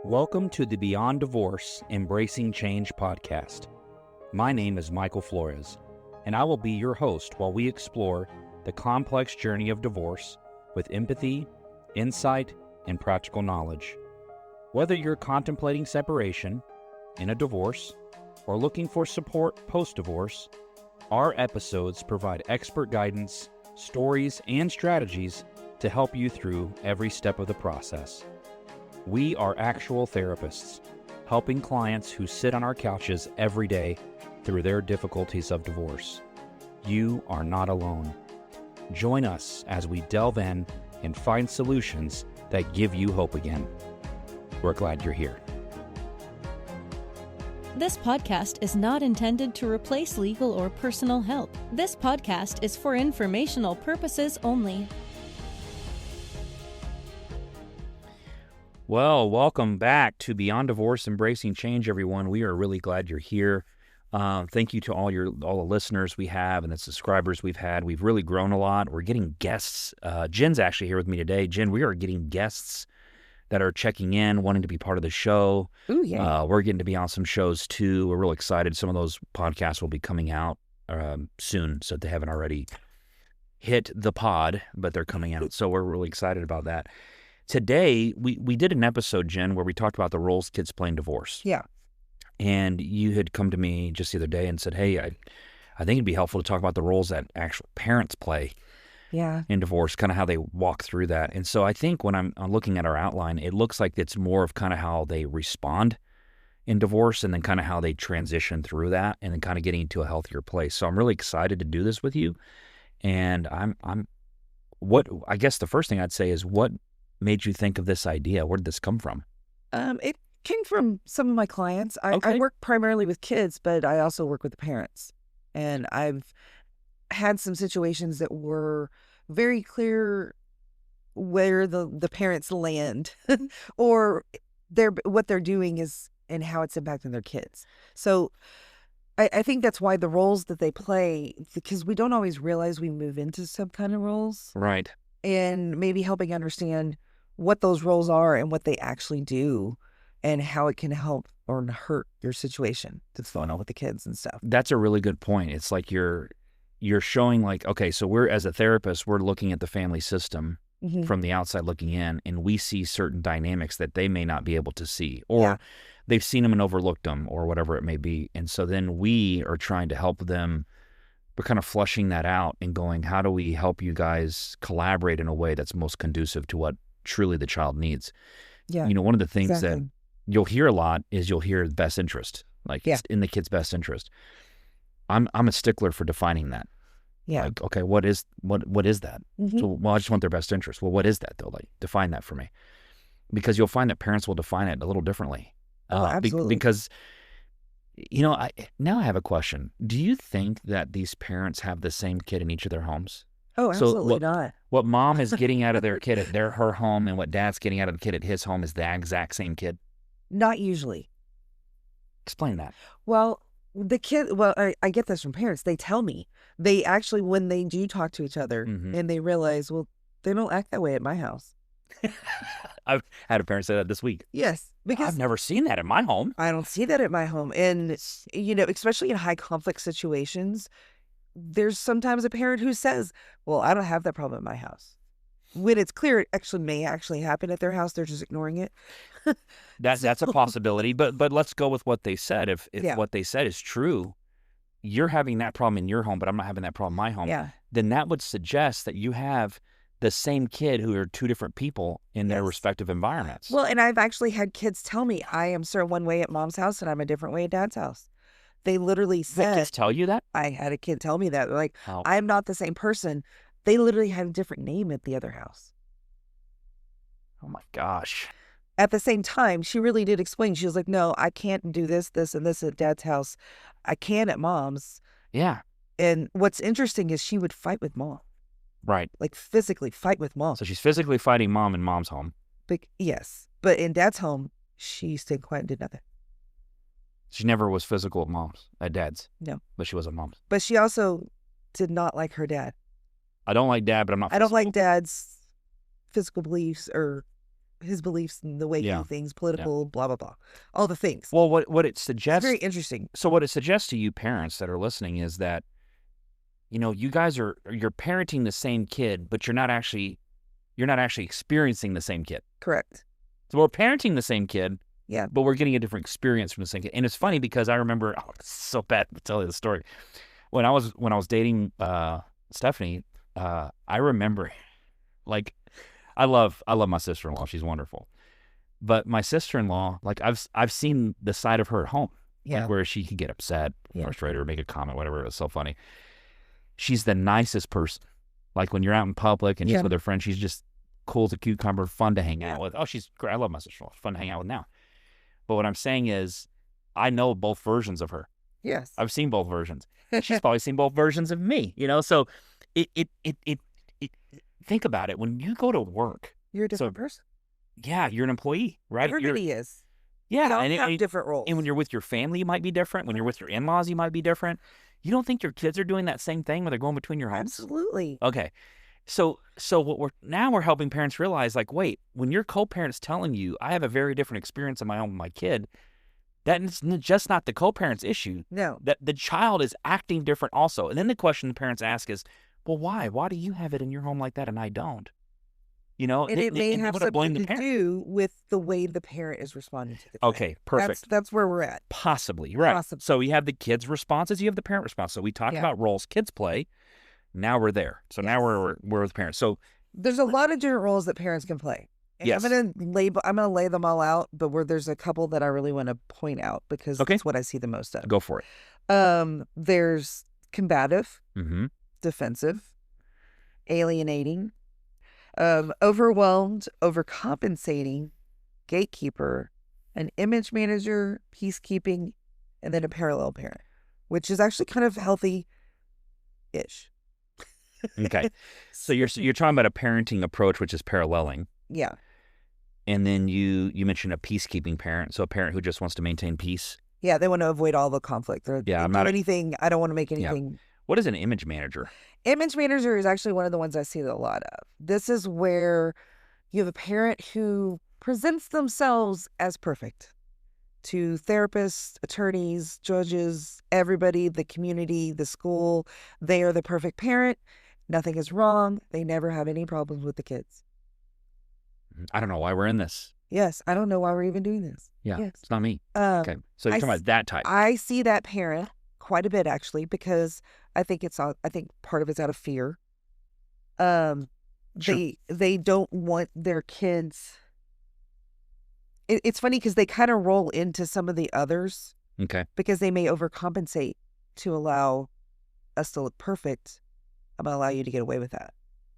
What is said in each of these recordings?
Welcome to the Beyond Divorce, Embracing Change podcast. My name is Michael Flores, and I will be your host while we explore the complex journey of divorce with empathy, insight, and practical knowledge. Whether you're contemplating separation, in a divorce, or looking for support post-divorce, our episodes provide expert guidance, stories, and strategies to help you through every step of the process. We are actual therapists, helping clients who sit on our couches every day through their difficulties of divorce. You are not alone. Join us as we delve in and find solutions that give you hope again. We're glad you're here. This podcast is not intended to replace legal or personal help. This podcast is for informational purposes only. Well, welcome back to Beyond Divorce, Embracing Change, everyone. We are really glad you're here. Thank you to all the listeners we have and the subscribers we've had. We've really grown a lot. We're getting guests. Jen's actually here with me today. Jen, we are getting guests that are checking in, wanting to be part of the show. Ooh, yeah. We're getting to be on some shows too. We're real excited. Some of those podcasts will be coming out soon, so they haven't already hit the pod, but they're coming out. So we're really excited about that. Today, we did an episode, Jen, where we talked about the roles kids play in divorce. Yeah. And you had come to me just the other day and said, hey, I think it'd be helpful to talk about the roles that actual parents play in divorce, kind of how they walk through that. And so I think when I'm looking at our outline, it looks like it's more of kind of how they respond in divorce and then kind of how they transition through that and then kind of getting into a healthier place. So I'm really excited to do this with you. And I guess the first thing I'd say is, what made you think of this idea? Where did this come from? It came from some of my clients. I work primarily with kids, but I also work with the parents. And I've had some situations that were very clear where the parents land or what they're doing is and how it's impacting their kids. So I think that's why the roles that they play, because we don't always realize we move into some kind of roles. Right. And maybe helping understand what those roles are and what they actually do and how it can help or hurt your situation that's going on with the kids and stuff. That's a really good point. It's like you're showing like, okay, so we're, as a therapist, we're looking at the family system from the outside looking in, and we see certain dynamics that they may not be able to see, or they've seen them and overlooked them, or whatever it may be. And so then we are trying to help them. We're kind of flushing that out and going, how do we help you guys collaborate in a way that's most conducive to what truly the child needs? Yeah. You know, one of the things that you'll hear a lot is you'll hear best interest, like it's in the kid's best interest. I'm a stickler for defining that. Yeah. Like, okay, what is that? So, well, I just want their best interest. Well, what is that though? Like, define that for me. Because you'll find that parents will define it a little differently. Oh, absolutely. Because, you know, I have a question. Do you think that these parents have the same kid in each of their homes? Oh, absolutely not. What mom is getting out of their kid at her home and what dad's getting out of the kid at his home is the exact same kid? Not usually. Explain that. Well, I get this from parents. They tell me. They actually, when they do talk to each other and they realize, well, they don't act that way at my house. I've had a parent say that this week. Yes. Because I've never seen that in my home. I don't see that at my home. And, you know, especially in high conflict situations, there's sometimes a parent who says, well, I don't have that problem at my house. When it's clear it may actually happen at their house, they're just ignoring it. That's a possibility. But let's go with what they said. If what they said is true, you're having that problem in your home, but I'm not having that problem in my home. Yeah. Then that would suggest that you have the same kid who are two different people in their respective environments. Well, and I've actually had kids tell me I am one way at mom's house and I'm a different way at dad's house. They literally said... Kids tell you that? I had a kid tell me that. They're like, I'm not the same person. They literally had a different name at the other house. Oh my gosh. At the same time, she really did explain. She was like, no, I can't do this, and this at dad's house. I can at mom's. Yeah. And what's interesting is she would fight with mom. Right. Like physically fight with mom. So she's physically fighting mom in mom's home. Yes. But in dad's home, she stayed quiet and did nothing. She never was physical at dad's. No. But she was at mom's. But she also did not like her dad. I don't like dad, but I'm not I don't physical. like dad's physical beliefs or his beliefs in the way he do things, political, blah, blah, blah. All the things. Well, what it suggests... It's very interesting. So what it suggests to you parents that are listening is that, you guys you're parenting the same kid, but you're not actually experiencing the same kid. Correct. So we're parenting the same kid, yeah, but we're getting a different experience from the same kid. And it's funny because I remember, it's so bad to tell you the story. When I was dating Stephanie, I remember, like, I love my sister-in-law. She's wonderful. But my sister-in-law, like, I've seen the side of her at home, like, where she could get upset, frustrated, or make a comment, whatever. It was so funny. She's the nicest person. Like, when you're out in public and she's with her friends, she's just cool as a cucumber, fun to hang out with. Oh, she's great. I love my sister-in-law. Fun to hang out with now. But what I'm saying is, I know both versions of her. Yes. I've seen both versions. She's probably seen both versions of me, So it think about it. When you go to work, you're a different person. Yeah, you're an employee, right? Everybody is. Yeah. We all have different roles. And when you're with your family, you might be different. When you're with your in-laws, you might be different. You don't think your kids are doing that same thing when they're going between your homes? Absolutely. Okay. So what we're helping parents realize, like, wait, when your co-parent's telling you, I have a very different experience of my own with my kid, that's just not the co-parent's issue. No. That the child is acting different also. And then the question the parents ask is, well, why? Why do you have it in your home like that and I don't? And it may have something to do with the way the parent is responding to the child. Okay, perfect. That's where we're at. Possibly, right. Possibly. So you have the kid's responses, you have the parent response. So we talked about roles kids play. Now we're there. So now we're with parents. So there's a lot of different roles that parents can play. And yes. I'm gonna lay them all out, but there's a couple that I really want to point out because that's what I see the most of. Go for it. There's combative, defensive, alienating, overwhelmed, overcompensating, gatekeeper, an image manager, peacekeeping, and then a parallel parent, which is actually kind of healthy-ish. Okay. So you're talking about a parenting approach, which is paralleling. Yeah. And then you mentioned a peacekeeping parent, so a parent who just wants to maintain peace. Yeah, they want to avoid all the conflict. I don't want to make anything. Yeah. What is an image manager? Image manager is actually one of the ones I see a lot of. This is where you have a parent who presents themselves as perfect to therapists, attorneys, judges, everybody, the community, the school. They are the perfect parent. Nothing is wrong. They never have any problems with the kids. I don't know why we're in this. Yes, I don't know why we're even doing this. Yeah, yes. It's not me. Okay, so you're talking about that type. I see that parent quite a bit actually because I think part of it's out of fear. Sure. They don't want their kids. It's funny because they kind of roll into some of the others. Okay. Because they may overcompensate to allow us to look perfect. I'm gonna allow you to get away with that.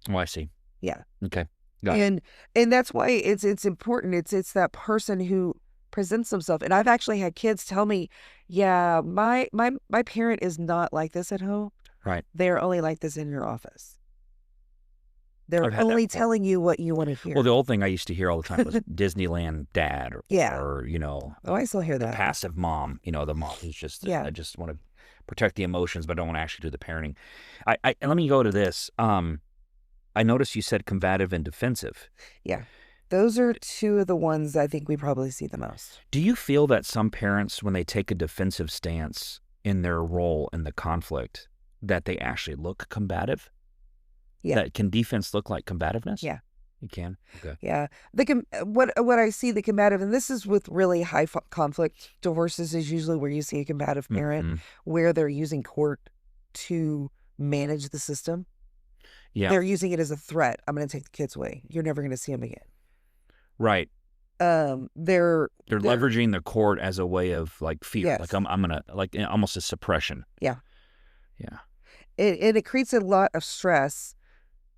Oh, I see. Yeah. Okay. And that's why it's important. It's that person who presents themselves. And I've actually had kids tell me, yeah, my parent is not like this at home. Right. They're only like this in your office. They're only telling you what you want to hear. Well, the old thing I used to hear all the time was Disneyland dad or I still hear that. The passive mom, the mom who's just, I just want to protect the emotions, but I don't want to actually do the parenting. And let me go to this. I noticed you said combative and defensive. Yeah. Those are two of the ones I think we probably see the most. Do you feel that some parents, when they take a defensive stance in their role in the conflict, that they actually look combative? Yeah. Can defense look like combativeness? Yeah. It can? Okay. Yeah. What I see the combative, and this is with really high conflict divorces, is usually where you see a combative parent where they're using court to manage the system. Yeah. They're using it as a threat. I'm going to take the kids away. You're never going to see them again. Right. They're leveraging the court as a way of like fear. Yes. Like I'm gonna almost a suppression. Yeah. Yeah. It creates a lot of stress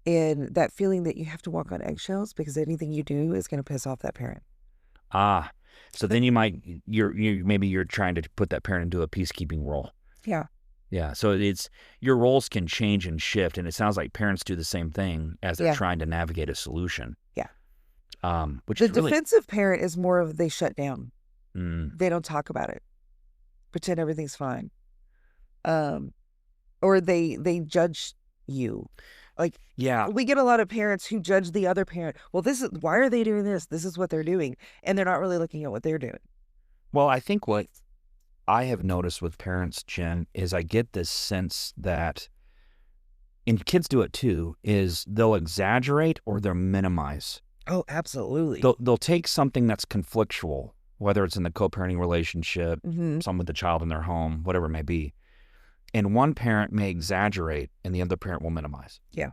and that feeling that you have to walk on eggshells because anything you do is going to piss off that parent. Ah. So then maybe you're trying to put that parent into a peacekeeping role. Yeah. Yeah, so it's your roles can change and shift, and it sounds like parents do the same thing as they're trying to navigate a solution. Yeah. Which the defensive parent is more of they shut down. They don't talk about it. Pretend everything's fine. Or they judge you. Like, Yeah. we get a lot of parents who judge the other parent. Well, why are they doing this? This is what they're doing. And they're not really looking at what they're doing. Well, I think what I have noticed with parents, Jen, is I get this sense that, and kids do it too, is they'll exaggerate or they'll minimize. Oh, absolutely. They'll take something that's conflictual, whether it's in the co-parenting relationship, some with the child in their home, whatever it may be. And one parent may exaggerate and the other parent will minimize. Yeah.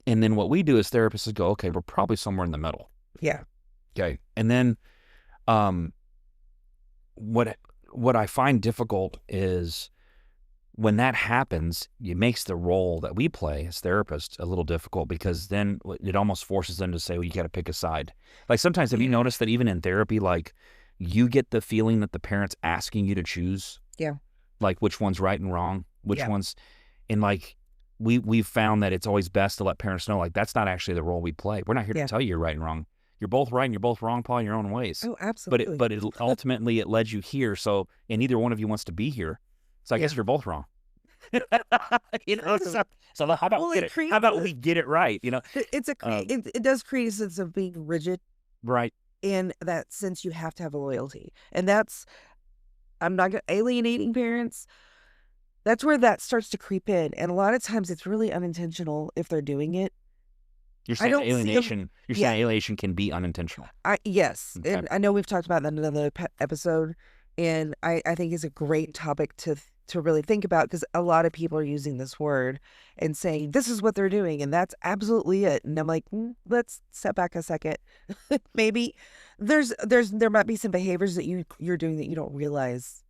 And then what we do as therapists is go, okay, we're probably somewhere in the middle. Yeah. Okay. And then what I find difficult is when that happens, it makes the role that we play as therapists a little difficult, because then it almost forces them to say, well, you got to pick a side. Like sometimes, have you noticed that even in therapy, like you get the feeling that the parent's asking you to choose? Yeah. Like which one's right and wrong, which one's, and like we've found that it's always best to let parents know, like that's not actually the role we play. We're not here to tell you you're right and wrong. You're both right and you're both wrong, Paul, in your own ways. Oh, absolutely. But it ultimately it led you here. So, and neither one of you wants to be here. So I guess you're both wrong. So how about we get it right? It does create a sense of being rigid, right? In that sense, you have to have a loyalty, and I'm not alienating parents. That's where that starts to creep in, and a lot of times it's really unintentional if they're doing it. You're saying alienation. You're saying alienation can be unintentional. Yes, okay. And I know we've talked about that in another episode, and I think it's a great topic to really think about, because a lot of people are using this word and saying this is what they're doing, and that's absolutely it. And I'm like, let's step back a second. Maybe there might be some behaviors that you're doing that you don't realize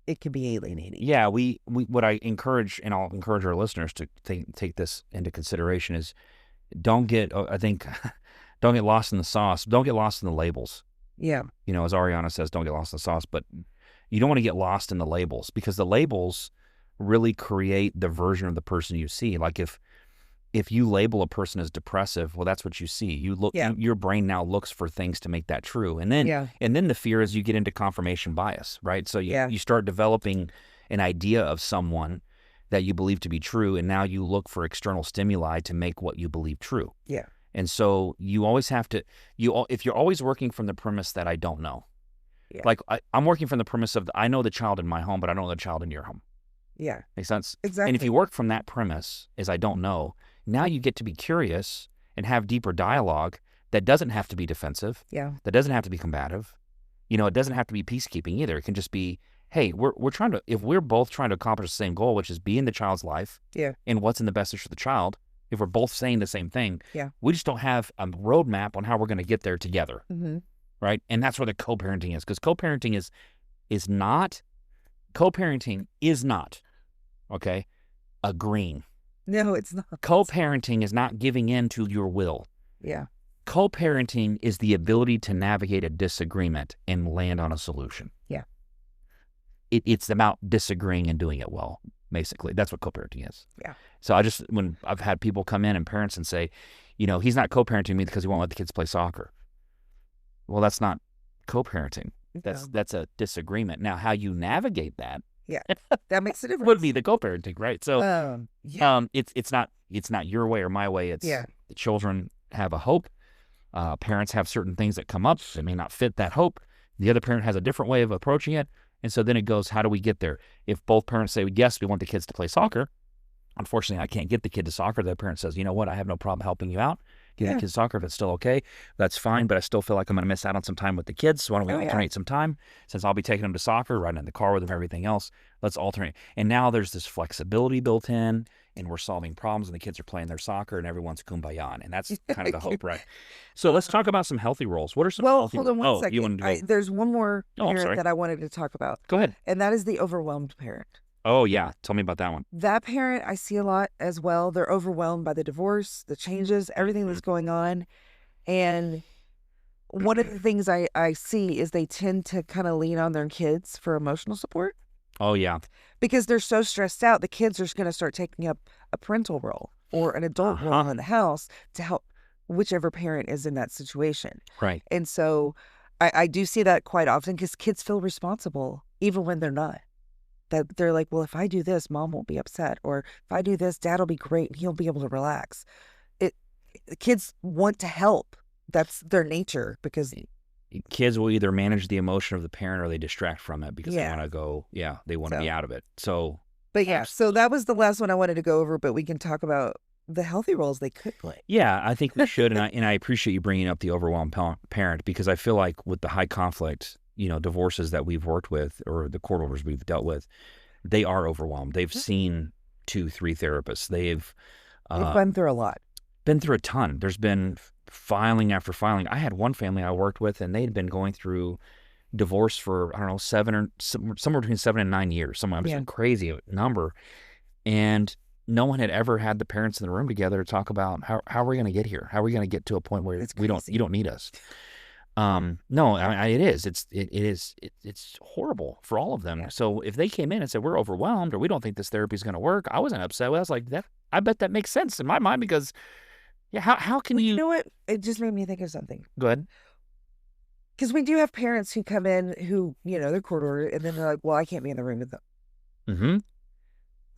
it can be alienating. Yeah, we what I encourage, and I'll encourage our listeners to take this into consideration, is don't get lost in the sauce. Don't get lost in the labels. Yeah. As Ariana says, don't get lost in the sauce, but you don't want to get lost in the labels, because the labels really create the version of the person you see. Like if you label a person as depressive, well, that's what you see. Your brain now looks for things to make that true. And then the fear is you get into confirmation bias, right? So you start developing an idea of someone that you believe to be true, and now you look for external stimuli to make what you believe true. Yeah. And so you always have to, if you're always working from the premise that I don't know, like I'm working from the premise of I know the child in my home, but I don't know the child in your home. Yeah. Makes sense? Exactly. And if you work from that premise as I don't know, now you get to be curious and have deeper dialogue that doesn't have to be defensive. Yeah. That doesn't have to be combative. It doesn't have to be peacekeeping either. It can just be, hey, we're trying to, if we're both trying to accomplish the same goal, which is be in the child's life and what's in the best interest of the child, if we're both saying the same thing, we just don't have a roadmap on how we're going to get there together. Mm-hmm. Right? And that's where the co-parenting is, because co-parenting is not, okay, agreeing. No, it's not. Co-parenting is not giving in to your will. Yeah. Co-parenting is the ability to navigate a disagreement and land on a solution. Yeah. It's about disagreeing and doing it well, basically. That's what co-parenting is. Yeah. So when I've had people come in and parents and say, he's not co-parenting me because he won't let the kids play soccer. Well, that's not co-parenting. That's a disagreement. Now, how you navigate that, that makes a difference. would be the co-parenting, right? So, it's not your way or my way. It's the children have a hope. Parents have certain things that come up that may not fit that hope. The other parent has a different way of approaching it, and so then it goes, how do we get there? If both parents say yes, we want the kids to play soccer. Unfortunately, I can't get the kid to soccer. The parent says, you know what? I have no problem helping you out. Get the kids soccer if it's still okay. That's fine, but I still feel like I'm going to miss out on some time with the kids. So why don't we alternate some time? Since I'll be taking them to soccer, riding in the car with them, everything else, let's alternate. And now there's this flexibility built in, and we're solving problems, and the kids are playing their soccer, and everyone's kumbaya. And that's kind of the hope, right? So let's talk about some healthy roles. What are some healthy roles? Hold on one second. You want to there's one more parent that I wanted to talk about. Go ahead. And that is the overwhelmed parent. Oh, yeah. Tell me about that one. That parent I see a lot as well. They're overwhelmed by the divorce, the changes, everything that's going on. And one of the things I see is they tend to kind of lean on their kids for emotional support. Oh, yeah. Because they're so stressed out, the kids are going to start taking up a parental role or an adult role in the house to help whichever parent is in that situation. Right. And so I do see that quite often, because kids feel responsible even when they're not. that they're like, well, if I do this, mom won't be upset, or if I do this, dad will be great and he'll be able to relax. The kids want to help. That's their nature, because kids will either manage the emotion of the parent or they distract from it because Yeah. they want to go, they want to be out of it. So, But yeah, so that was the last one I wanted to go over, but we can talk about the healthy roles they could play. yeah, I think we should. And I appreciate you bringing up the overwhelmed parent, because I feel like with the high conflict, divorces that we've worked with, or the court orders we've dealt with, they are overwhelmed. They've seen 2-3 therapists. They've been through a lot. Been through a ton. There's been filing after filing. I had one family I worked with, and they'd been going through divorce for, I don't know, somewhere between 7 and 9 years. Some crazy number. And no one had ever had the parents in the room together to talk about how are we going to get here? How are we going to get to a point where you don't need us? No, it is. It's horrible for all of them. Yeah. So if they came in and said, we're overwhelmed, or we don't think this therapy is going to work, I wasn't upset. I was like, I bet that makes sense in my mind, because how can you... You know what? It just made me think of something. Go ahead. Because we do have parents who come in who, they're court ordered, and then they're like, well, I can't be in the room with them. Mm-hmm.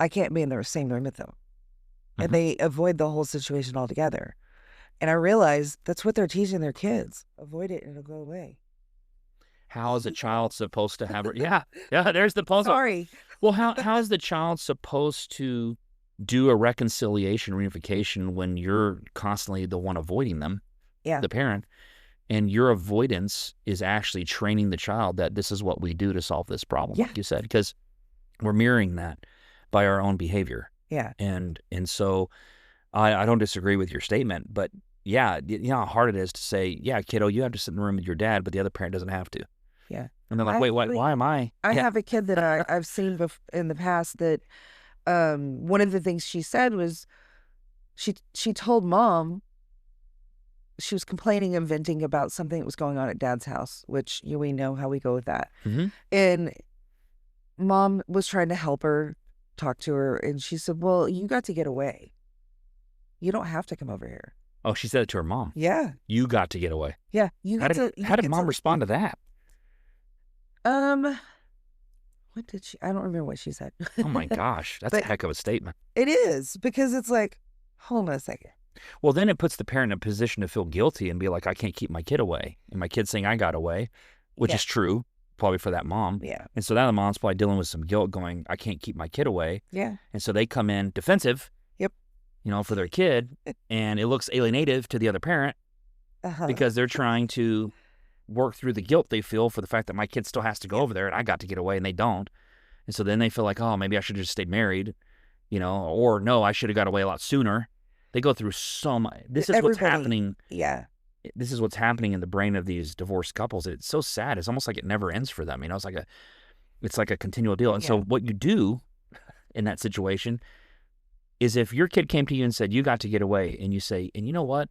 I can't be in the same room with them. Mm-hmm. And they avoid the whole situation altogether. And I realized that's what they're teaching their kids. Avoid it and it'll go away. How is a child supposed to have... Yeah, there's the puzzle. Sorry. Well, how is the child supposed to do a reconciliation, reunification, when you're constantly the one avoiding them, the parent, and your avoidance is actually training the child that this is what we do to solve this problem, like you said, because we're mirroring that by our own behavior. Yeah. And so I don't disagree with your statement, but you know how hard it is to say, kiddo, you have to sit in the room with your dad, but the other parent doesn't have to. Yeah. And they're like, why am I? I have a kid that I've seen in the past that one of the things she said was she told mom, she was complaining and venting about something that was going on at dad's house, which we know how we go with that. Mm-hmm. And mom was trying to help her, talk to her, and she said, well, you got to get away. You don't have to come over here. Oh, she said it to her mom. Yeah. You got to get away. Yeah. How did mom respond to that? What did she? I don't remember what she said. Oh my gosh, that's a heck of a statement. It is, because it's like, hold on a second. Well, then it puts the parent in a position to feel guilty and be like, I can't keep my kid away. And my kid's saying I got away, which is true, probably for that mom. Yeah. And so now the mom's probably dealing with some guilt going, I can't keep my kid away. Yeah. And so they come in defensive. Yep. For their kid, and it looks alienative to the other parent because they're trying to work through the guilt they feel for the fact that my kid still has to go over there and I got to get away and they don't. And so then they feel like, oh, maybe I should have just stayed married, or no, I should have got away a lot sooner. They go through so much. This is what's happening. Yeah. This is what's happening in the brain of these divorced couples. It's so sad. It's almost like it never ends for them. It's like a continual deal. And so what you do in that situation is, if your kid came to you and said, you got to get away, and you say, and you know what?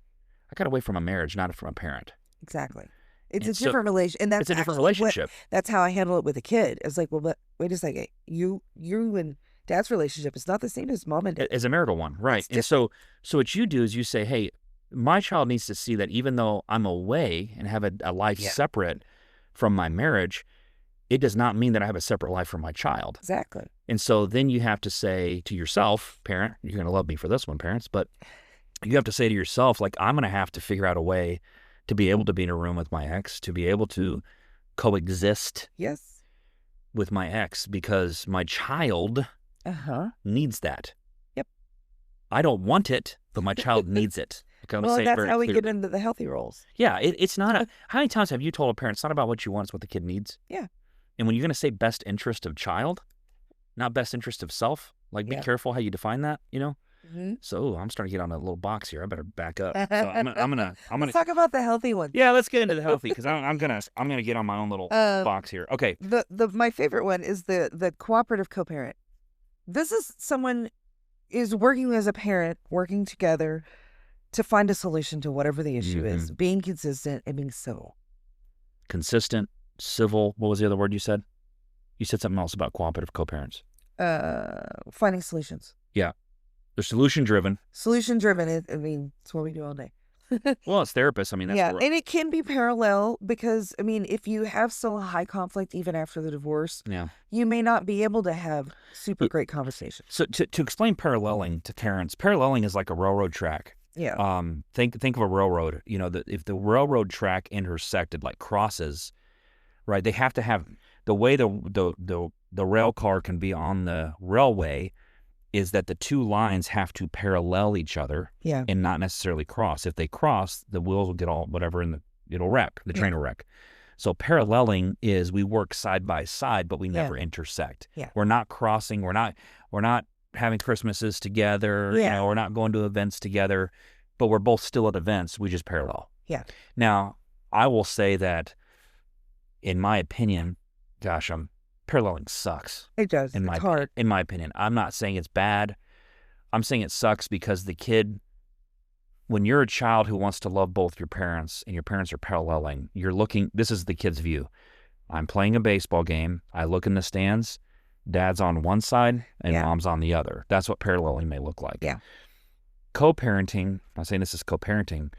I got away from a marriage, not from a parent. Exactly. It's a different relation. And it's a different relationship. That's how I handle it with a kid. It's like, well, but wait a second. You and dad's relationship is not the same as mom and dad. As a marital one, right. And so what you do is you say, hey, my child needs to see that even though I'm away and have a life separate from my marriage, it does not mean that I have a separate life from my child. Exactly. And so then you have to say to yourself, parent, you're going to love me for this one, parents, but you have to say to yourself, like, I'm going to have to figure out a way to be able to be in a room with my ex, to be able to coexist with my ex, because my child needs that. Yep. I don't want it, but my child needs it. Well, that's how we get into the healthy roles. Yeah, it's not how many times have you told a parent, it's not about what you want, it's what the kid needs? Yeah. And when you're going to say best interest of child, not best interest of self, like be careful how you define that, Mm-hmm. So I'm starting to get on a little box here. I better back up. So I'm gonna. Let's talk about the healthy one. Yeah, let's get into the healthy, because I'm gonna get on my own little box here. Okay. My favorite one is the cooperative co-parent. This is someone is working as a parent, working together to find a solution to whatever the issue is, being consistent and being civil. Consistent, civil. What was the other word you said? You said something else about cooperative co-parents. Finding solutions. Yeah. They're solution-driven. Solution-driven. It's what we do all day. Well, as therapists, I mean, that's and it can be parallel because, I mean, if you have still a high conflict even after the divorce, you may not be able to have super great conversations. So to explain paralleling to parents, paralleling is like a railroad track. Yeah. Think of a railroad. You know, if the railroad track intersected, like crosses, right? They have to have the way the rail car can be on the railway is that the two lines have to parallel each other and not necessarily cross. If they cross, the wheels will get all whatever it'll wreck. The train will wreck. So paralleling is we work side by side, but we never intersect. We're not crossing. We're not having Christmases together. You know, we're not going to events together, but we're both still at events. We just parallel. Now, I will say that, in my opinion, gosh, paralleling sucks. It does. It's hard. In my opinion. I'm not saying it's bad. I'm saying it sucks because the kid, when you're a child who wants to love both your parents and your parents are paralleling, this is the kid's view. I'm playing a baseball game. I look in the stands. Dad's on one side and mom's on the other. That's what paralleling may look like. Co-parenting, I'm not saying this is co-parenting,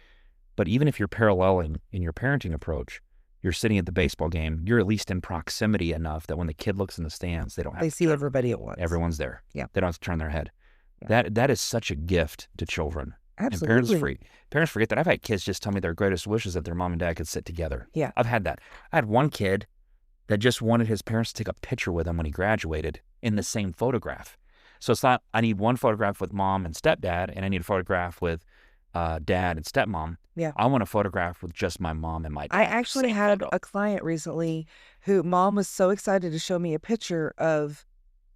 but even if you're paralleling in your parenting approach, you're sitting at the baseball game, you're at least in proximity enough that when the kid looks in the stands, they see everybody at once. Everyone's there. They don't have to turn their head. That is such a gift to children. Absolutely. And parents forget that. I've had kids just tell me their greatest wish is that their mom and dad could sit together. I've had that. I had one kid that just wanted his parents to take a picture with him when he graduated in the same photograph. So it's not, I need one photograph with mom and stepdad, and I need a photograph with dad and stepmom. I want a photograph with just my mom and my dad. I actually had a client recently who mom was so excited to show me a picture of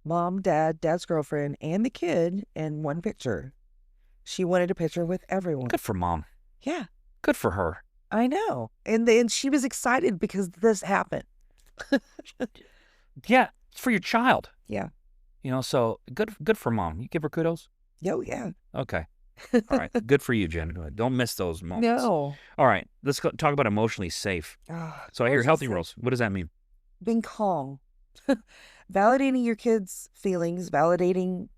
mom, dad, dad's girlfriend, and the kid in one picture. She wanted a picture with everyone. Good for mom. Yeah. Good for her. I know. And then she was excited because this happened. Yeah, it's for your child. Yeah. You know, so good for mom. You give her kudos? Oh, yeah. Okay. All right. Good for you, Jen. Don't miss those moments. No. All right. Let's talk about emotionally safe. So I hear healthy rules. What does that mean? Being calm. Validating your kids' feelings, validating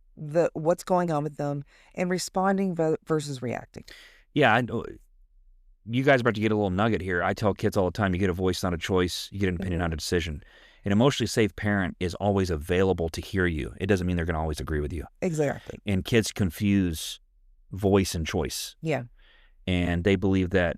what's going on with them, and responding versus reacting. Yeah, I know. You guys are about to get a little nugget here. I tell kids all the time, you get a voice, not a choice. You get an opinion, not a decision. An emotionally safe parent is always available to hear you. It doesn't mean they're going to always agree with you. Exactly. And kids confuse voice and choice. Yeah. And they believe that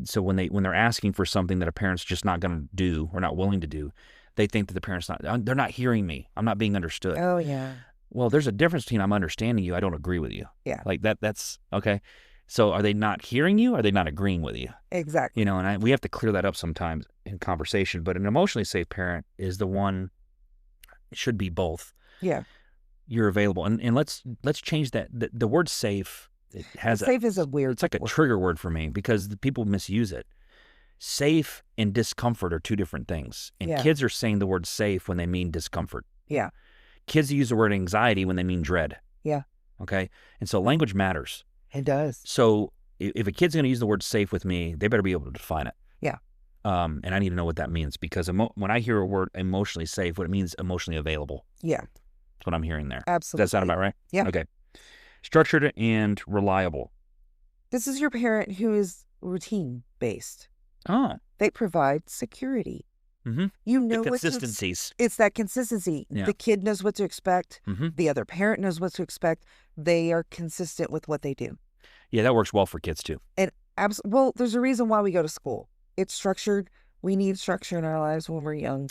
so when they're asking for something that a parent's just not going to do or not willing to do, they think that the parent's they're not hearing me. I'm not being understood. Oh, yeah. Well, there's a difference between I'm understanding you, I don't agree with you. Yeah. Like that's okay. So are they not hearing you? Or are they not agreeing with you? Exactly. You know, and we have to clear that up sometimes in conversation. But an emotionally safe parent is the one, it should be both. Yeah. You're available. And let's change that. The word safe, safe is a weird it's like a trigger word for me because the people misuse it. Safe and discomfort are two different things. And kids are saying the word safe when they mean discomfort. Yeah. Kids use the word anxiety when they mean dread. Yeah. Okay? And so language matters. It does. So if a kid's going to use the word safe with me, they better be able to define it. Yeah. And I need to know what that means because when I hear a word emotionally safe, what it means emotionally available. Yeah. That's what I'm hearing there. Absolutely. Does that sound about right? Yeah. Okay. Structured and reliable. This is your parent who is routine-based. Oh. They provide security. Mm-hmm. You know the consistencies. It's that consistency. Yeah. The kid knows what to expect. Mm-hmm. The other parent knows what to expect. They are consistent with what they do. Yeah, that works well for kids too. And well, there's a reason why we go to school. It's structured. We need structure in our lives when we're young.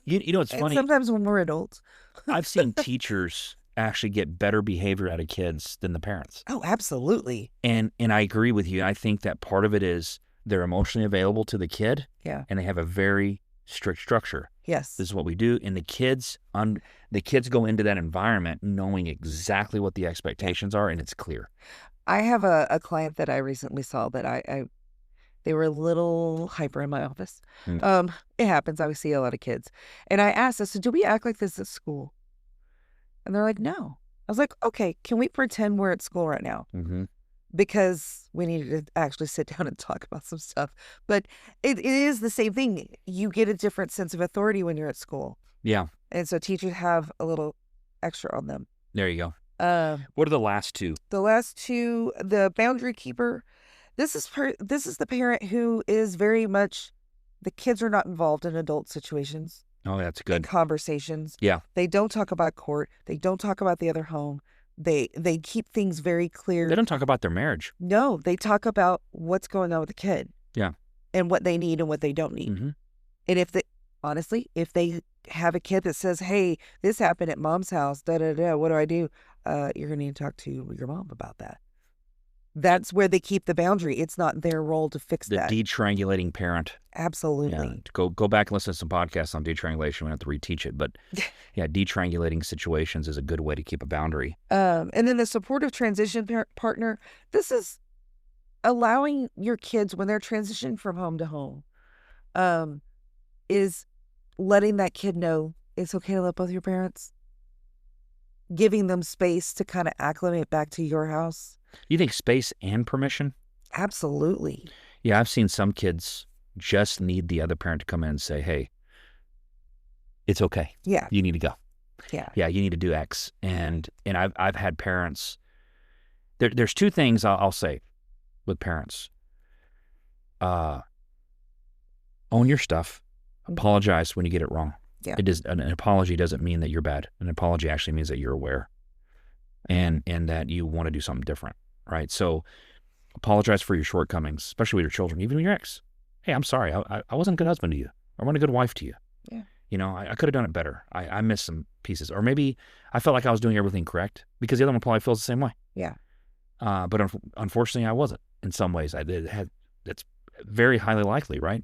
You know, it's funny. Sometimes when we're adults. I've seen teachers actually get better behavior out of kids than the parents. Oh, absolutely. And I agree with you. I think that part of it is they're emotionally available to the kid. Yeah. And they have a very strict structure. Yes. This is what we do. And the kids go into that environment knowing exactly what the expectations are, and it's clear. I have a client that I recently saw that they were a little hyper in my office. It happens. I see a lot of kids. And I asked, so do we act like this at school? And they're like, no. I was like, okay, can we pretend we're at school right now? Mm-hmm. Because we needed to actually sit down and talk about some stuff. But it is the same thing. You get a different sense of authority when you're at school. Yeah. And so teachers have a little extra on them. There you go. What are the last two? The last two, the boundary keeper This is the parent who is very much, the kids are not involved in adult situations. Oh, that's good. Conversations. Yeah. They don't talk about court. They don't talk about the other home. They keep things very clear. They don't talk about their marriage. No, they talk about what's going on with the kid. Yeah. And what they need and what they don't need. Mm-hmm. And honestly, if they have a kid that says, hey, this happened at mom's house, what do I do? You're going to need to talk to your mom about that. That's where they keep the boundary. It's not their role to fix that. The detriangulating parent. Absolutely. Yeah. Go back and listen to some podcasts on detriangulation. We don't have to reteach it. But yeah, detriangulating situations is a good way to keep a boundary. And then the supportive transition partner, this is allowing your kids when they're transitioning from home to home, is letting that kid know it's okay to love both your parents, giving them space to kind of acclimate back to your house. You think space and permission? Absolutely. Yeah, I've seen some kids just need the other parent to come in and say, hey, it's okay. Yeah. You need to go. Yeah. Yeah, you need to do X. And I've had parents, there's two things I'll say with parents. Own your stuff. Apologize when you get it wrong. Yeah. An apology doesn't mean that you're bad. An apology actually means that you're aware and that you want to do something different, right? So apologize for your shortcomings, especially with your children, even with your ex. Hey, I'm sorry. I wasn't a good husband to you. I wasn't a good wife to you. Yeah. You know, I could have done it better. I missed some pieces. Or maybe I felt like I was doing everything correct because the other one probably feels the same way. Yeah. But unfortunately, I wasn't in some ways. That's very highly likely, right?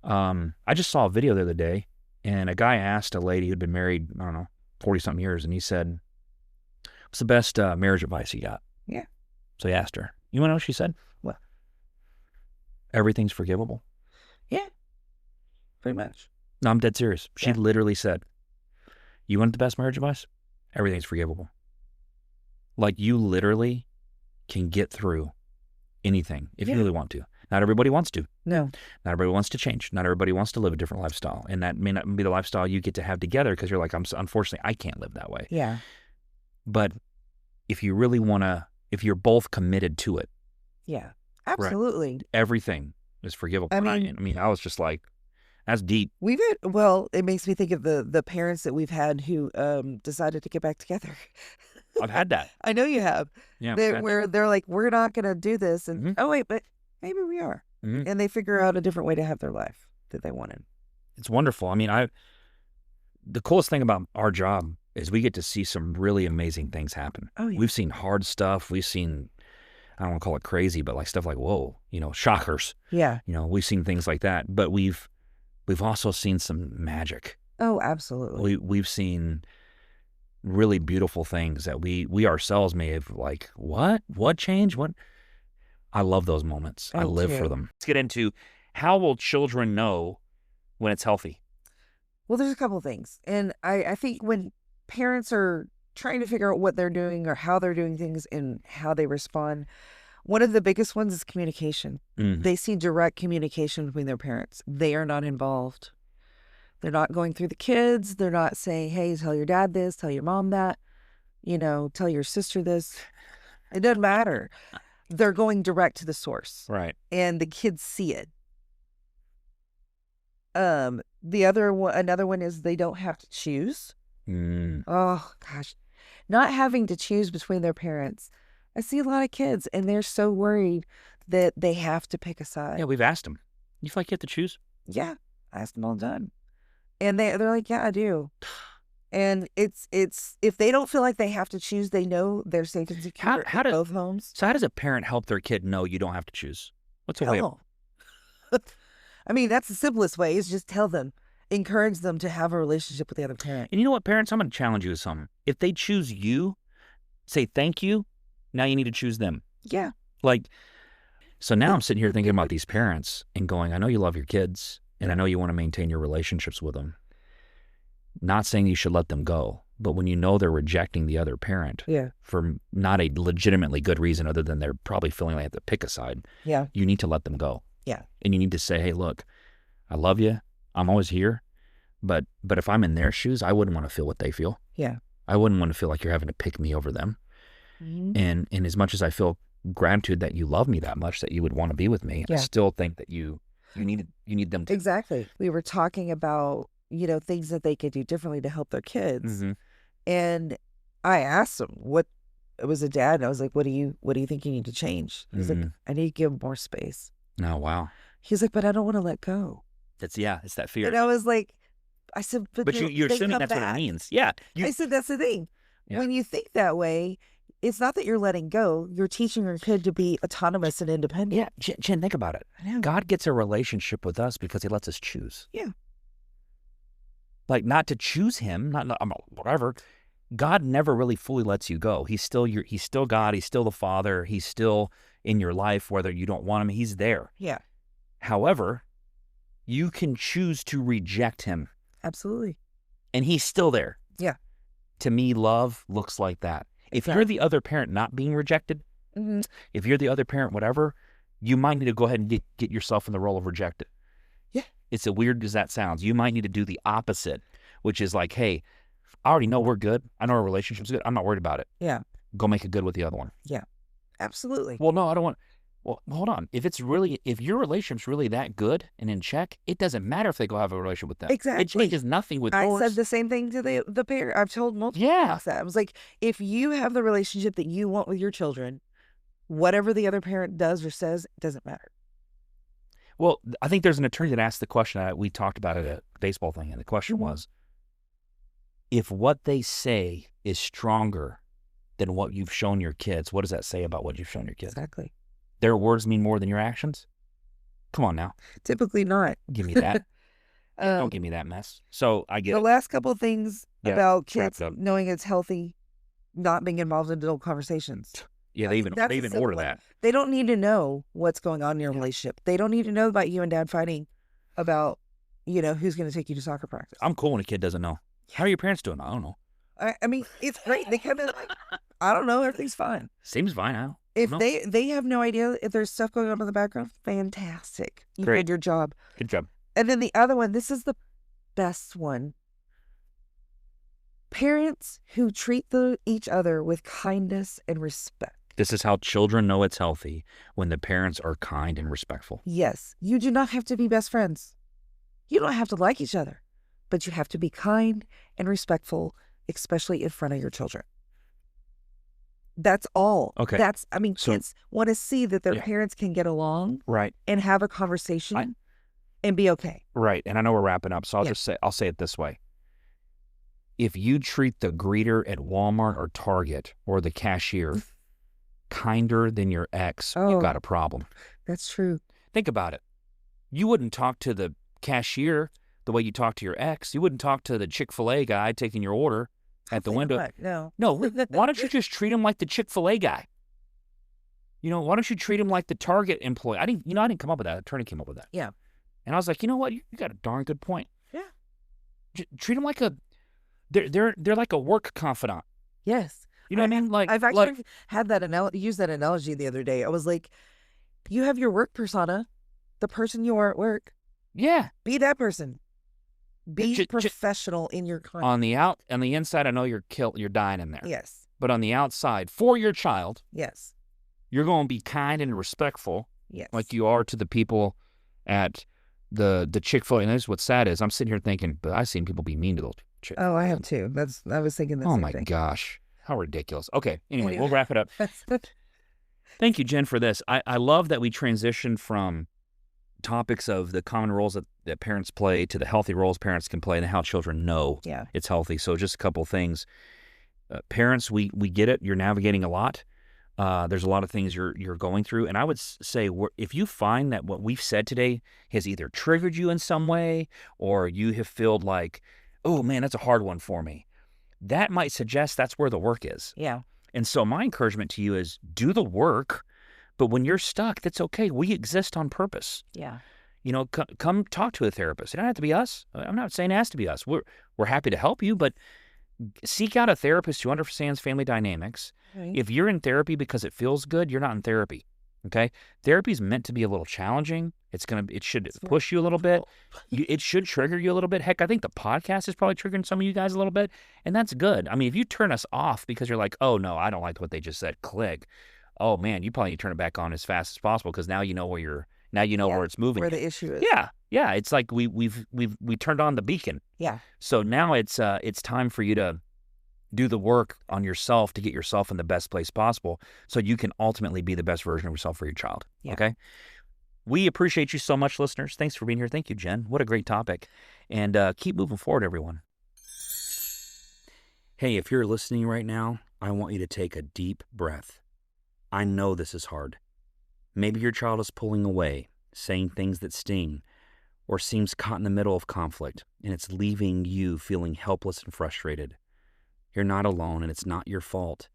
I just saw a video the other day, and a guy asked a lady who'd been married, 40-something years, and he said, what's the best marriage advice you got? Yeah. So he asked her. You want to know what she said? What? Everything's forgivable. Yeah. Pretty much. No, I'm dead serious. She literally said, you want the best marriage advice? Everything's forgivable. Like, you literally can get through anything if you really want to. Not everybody wants to. No. Not everybody wants to change. Not everybody wants to live a different lifestyle. And that may not be the lifestyle you get to have together because you're like, unfortunately, I can't live that way. Yeah. But if you really want to, if you're both committed to it. Yeah, absolutely. Right, everything is forgivable. I mean, I was just like, that's deep. It makes me think of the parents that we've had who decided to get back together. I've had that. I know you have. Yeah. Where they're like, we're not going to do this. And oh, wait, but maybe we are. Mm-hmm. And they figure out a different way to have their life that they wanted. It's wonderful. I mean, the coolest thing about our job is we get to see some really amazing things happen. Oh, yeah. We've seen hard stuff. We've seen, I don't want to call it crazy, but like stuff like, whoa, shockers. Yeah. We've seen things like that. But we've also seen some magic. Oh, absolutely. We've seen really beautiful things that we ourselves may have like, what changed? What? I love those moments. I live for them. Let's get into how will children know when it's healthy? Well, there's a couple of things. And I think when parents are trying to figure out what they're doing or how they're doing things and how they respond, one of the biggest ones is communication. Mm-hmm. They see direct communication between their parents. They are not involved. They're not going through the kids. They're not saying, hey, tell your dad this, tell your mom that, tell your sister this. It doesn't matter. They're going direct to the source. Right. And the kids see it. Another one is they don't have to choose. Oh, gosh. Not having to choose between their parents. I see a lot of kids, and they're so worried that they have to pick a side. Yeah, we've asked them. You feel like you have to choose? Yeah, I ask them all the time. And they're like, yeah, I do. And it's if they don't feel like they have to choose, they know they're safe and secure at both homes. So how does a parent help their kid know you don't have to choose? What's a way? I mean, that's the simplest way is just tell them. Encourage them to have a relationship with the other parent. And you know what, parents? I'm going to challenge you with something. If they choose you, say thank you. Now you need to choose them. Yeah. So now I'm sitting here thinking about these parents and going, I know you love your kids and I know you want to maintain your relationships with them. Not saying you should let them go, but when you know they're rejecting the other parent for not a legitimately good reason other than they're probably feeling like they have to pick a side, you need to let them go. Yeah. And you need to say, hey, look, I love you. I'm always here. But if I'm in their shoes, I wouldn't want to feel what they feel. Yeah. I wouldn't want to feel like you're having to pick me over them. Mm-hmm. And as much as I feel gratitude that you love me that much that you would want to be with me. Yeah. I still think that you need them to. Exactly. We were talking about, things that they could do differently to help their kids. Mm-hmm. And I asked him it was a dad, and I was like, what do you think you need to change? He's like, I need to give him more space. Oh, wow. He's like, but I don't want to let go. It's that fear. And I was like, I said, but you're assuming that's what it means. Yeah. I said, that's the thing. Yeah. When you think that way, it's not that you're letting go. You're teaching your kid to be autonomous and independent. Yeah. Jen, think about it. God gets a relationship with us because he lets us choose. Yeah. Like, not to choose him, not whatever. God never really fully lets you go. He's still God. He's still the Father. He's still in your life, whether you don't want him. He's there. Yeah. However, you can choose to reject him. Absolutely. And he's still there. Yeah. To me, love looks like that. If you're the other parent not being rejected, if you're the other parent, whatever, you might need to go ahead and get yourself in the role of rejected. Yeah. It's as weird as that sounds. You might need to do the opposite, which is like, hey, I already know we're good. I know our relationship's good. I'm not worried about it. Yeah. Go make it good with the other one. Yeah. Absolutely. Well, no, I don't want. Well, hold on. If your relationship's really that good and in check, it doesn't matter if they go have a relationship with them. Exactly. It changes nothing with I yours. said the same thing to the parent. I've told multiple parents that. I was like, if you have the relationship that you want with your children, whatever the other parent does or says, it doesn't matter. Well, I think there's an attorney that asked the question. We talked about it at a baseball thing, and the question was, if what they say is stronger than what you've shown your kids, what does that say about what you've shown your kids? Exactly. Their words mean more than your actions? Come on now. Typically not. Give me that. Don't give me that mess. So I get the last couple of things about kids up. knowing it's healthy, not being involved in adult conversations. Yeah, they even order that. They don't need to know what's going on in your relationship. They don't need to know about you and dad fighting about, who's going to take you to soccer practice. I'm cool when a kid doesn't know. How are your parents doing? I don't know. I mean, it's great. They come in like, I don't know, everything's fine. Seems fine now. If they have no idea if there's stuff going on in the background, fantastic. You did your job. Good job. And then the other one, this is the best one. Parents who treat each other with kindness and respect. This is how children know it's healthy, when the parents are kind and respectful. Yes. You do not have to be best friends. You don't have to like each other, but you have to be kind and respectful, especially in front of your children. That's all. Okay. Kids want to see that their parents can get along, right, and have a conversation and be okay. Right. And I know we're wrapping up, so I'll say it this way. If you treat the greeter at Walmart or Target or the cashier kinder than your ex, you've got a problem. That's true. Think about it. You wouldn't talk to the cashier the way you talk to your ex. You wouldn't talk to the Chick-fil-A guy taking your order at the window. No. Why don't you just treat him like the Chick-fil-A guy? Why don't you treat him like the Target employee? I didn't come up with that. The attorney came up with that. Yeah. And I was like, you know what? You got a darn good point. Yeah. Treat them like they're like a work confidant. Yes. You know what I mean? Like, I've actually had that used that analogy the other day. I was like, you have your work persona, the person you are at work. Yeah. Be that person. Be professional in your content. On the inside, I know you're dying in there. Yes. But on the outside, for your child, yes, you're going to be kind and respectful. Yes. Like you are to the people at the Chick-fil-A. And that's what's sad is I'm sitting here thinking, but I've seen people be mean to those chicks. Oh, I have too. I was thinking that. Oh my gosh. How ridiculous. Okay. Anyway, we'll wrap it up. Thank you, Jen, for this. I love that we transitioned from topics of the common roles that parents play to the healthy roles parents can play and how children know it's healthy. So just a couple things. Parents, we get it. You're navigating a lot. There's a lot of things you're going through. And I would say if you find that what we've said today has either triggered you in some way or you have felt like, oh, man, that's a hard one for me, that might suggest that's where the work is. Yeah. And so my encouragement to you is do the work, but when you're stuck, that's okay. We exist on purpose. Yeah. Come talk to a therapist. It don't have to be us. I'm not saying it has to be us. We're happy to help you, but seek out a therapist who understands family dynamics. Right. If you're in therapy because it feels good, you're not in therapy. Okay? Therapy is meant to be a little challenging. It should push you a little bit. It should trigger you a little bit. Heck, I think the podcast is probably triggering some of you guys a little bit, and that's good. I mean, if you turn us off because you're like, oh, no, I don't like what they just said, click. oh man, you probably need to turn it back on as fast as possible because now you know where where it's moving. Where the issue is. Yeah. It's like we turned on the beacon. Yeah. So now it's time for you to do the work on yourself to get yourself in the best place possible so you can ultimately be the best version of yourself for your child. Yeah. Okay? We appreciate you so much, listeners. Thanks for being here. Thank you, Jen. What a great topic. And keep moving forward, everyone. Hey, if you're listening right now, I want you to take a deep breath. I know this is hard. Maybe your child is pulling away, saying things that sting, or seems caught in the middle of conflict, and it's leaving you feeling helpless and frustrated. You're not alone, and it's not your fault.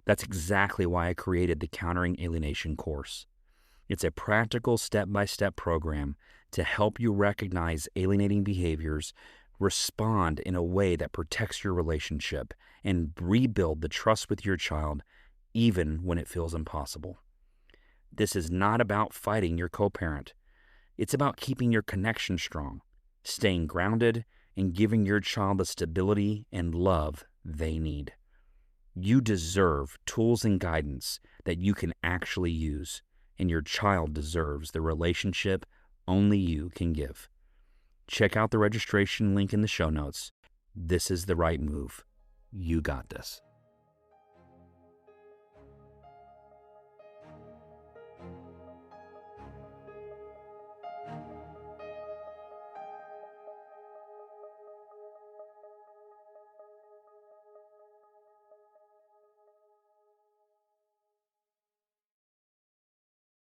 That's exactly why I created the Countering Alienation course. It's a practical step-by-step program to help you recognize alienating behaviors, respond in a way that protects your relationship, and rebuild the trust with your child, even when it feels impossible. This is not about fighting your co-parent. It's about keeping your connection strong, staying grounded, and giving your child the stability and love they need. You deserve tools and guidance that you can actually use, and your child deserves the relationship only you can give. Check out the registration link in the show notes. This is the right move. You got this.